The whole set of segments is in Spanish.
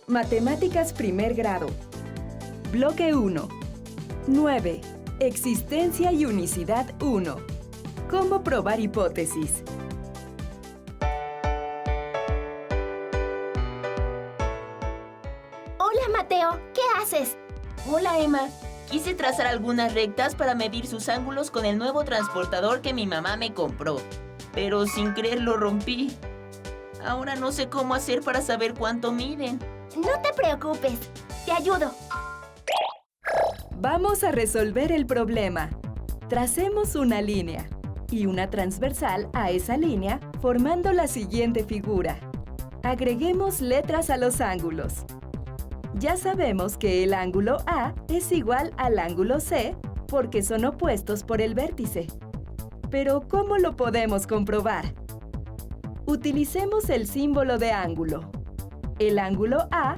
Matemáticas primer grado. Bloque 1. 9. Existencia y unicidad 1. ¿Cómo probar hipótesis? Hola, Mateo. ¿Qué haces? Hola, Emma. Quise trazar algunas rectas para medir sus ángulos con el nuevo transportador que mi mamá me compró, pero sin querer lo rompí. Ahora no sé cómo hacer para saber cuánto miden. No te preocupes. Te ayudo. Vamos a resolver el problema. Tracemos una línea y una transversal a esa línea formando la siguiente figura. Agreguemos letras a los ángulos. Ya sabemos que el ángulo A es igual al ángulo C porque son opuestos por el vértice. Pero ¿cómo lo podemos comprobar? Utilicemos el símbolo de ángulo. El ángulo A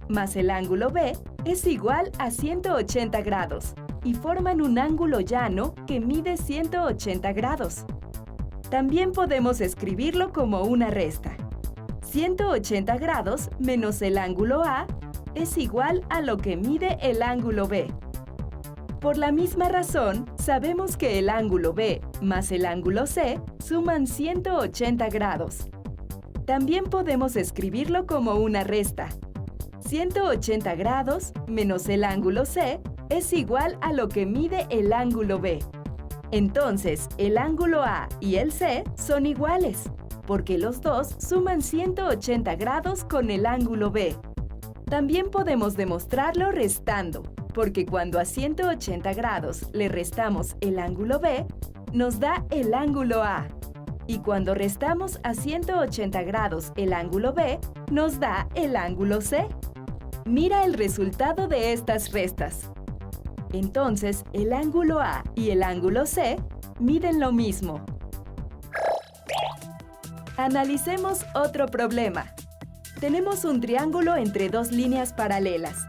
más el ángulo B es igual a 180 grados y forman un ángulo llano que mide 180 grados. También podemos escribirlo como una resta. 180 grados menos el ángulo A es igual a lo que mide el ángulo B. Por la misma razón, sabemos que el ángulo B más el ángulo C suman 180 grados. También podemos escribirlo como una resta. 180 grados menos el ángulo C es igual a lo que mide el ángulo B. Entonces, el ángulo A y el C son iguales, porque los dos suman 180 grados con el ángulo B. También podemos demostrarlo restando, porque cuando a 180 grados le restamos el ángulo B, nos da el ángulo A. Y cuando restamos a 180 grados el ángulo B, nos da el ángulo C. Mira el resultado de estas restas. Entonces, el ángulo A y el ángulo C miden lo mismo. Analicemos otro problema. Tenemos un triángulo entre dos líneas paralelas.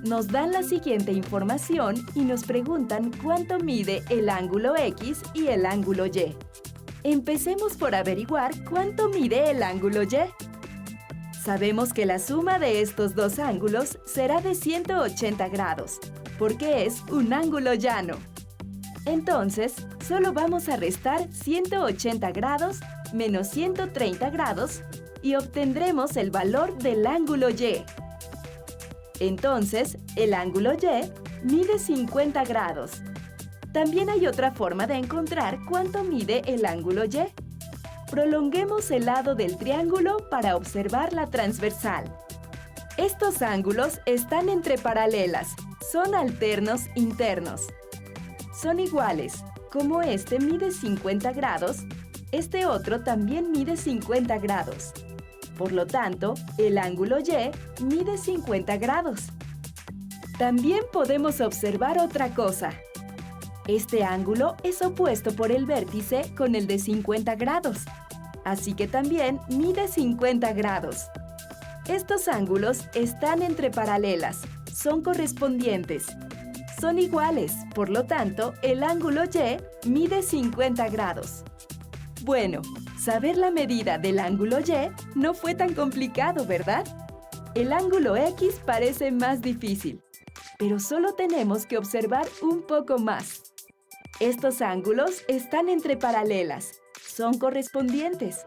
Nos dan la siguiente información y nos preguntan cuánto mide el ángulo X y el ángulo Y. Empecemos por averiguar cuánto mide el ángulo Y. Sabemos que la suma de estos dos ángulos será de 180 grados, porque es un ángulo llano. Entonces, solo vamos a restar 180 grados menos 130 grados y obtendremos el valor del ángulo Y. Entonces, el ángulo Y mide 50 grados. También hay otra forma de encontrar cuánto mide el ángulo Y. Prolonguemos el lado del triángulo para observar la transversal. Estos ángulos están entre paralelas, son alternos internos. Son iguales, como este mide 50 grados, este otro también mide 50 grados. Por lo tanto, el ángulo Y mide 50 grados. También podemos observar otra cosa. Este ángulo es opuesto por el vértice con el de 50 grados, así que también mide 50 grados. Estos ángulos están entre paralelas, son correspondientes. Son iguales, por lo tanto, el ángulo Y mide 50 grados. Bueno, saber la medida del ángulo Y no fue tan complicado, ¿verdad? El ángulo X parece más difícil, pero solo tenemos que observar un poco más. Estos ángulos están entre paralelas, son correspondientes.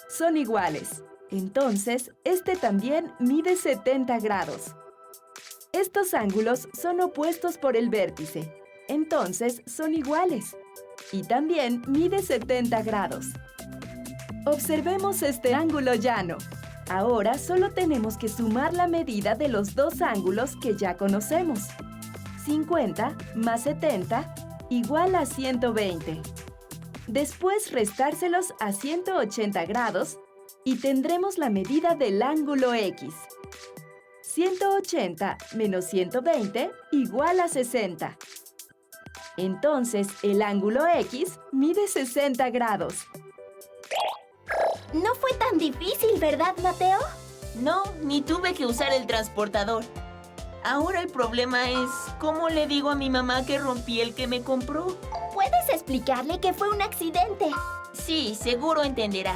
Son iguales, entonces este también mide 70 grados. Estos ángulos son opuestos por el vértice, entonces son iguales. Y también mide 70 grados. Observemos este ángulo llano. Ahora solo tenemos que sumar la medida de los dos ángulos que ya conocemos. 50 más 70 igual a 120. Después restárselos a 180 grados y tendremos la medida del ángulo X. 180 menos 120 igual a 60. Entonces, el ángulo X mide 60 grados. No fue tan difícil, ¿verdad, Mateo? No, ni tuve que usar el transportador. Ahora el problema es, ¿cómo le digo a mi mamá que rompí el que me compró? ¿Puedes explicarle que fue un accidente? Sí, seguro entenderá.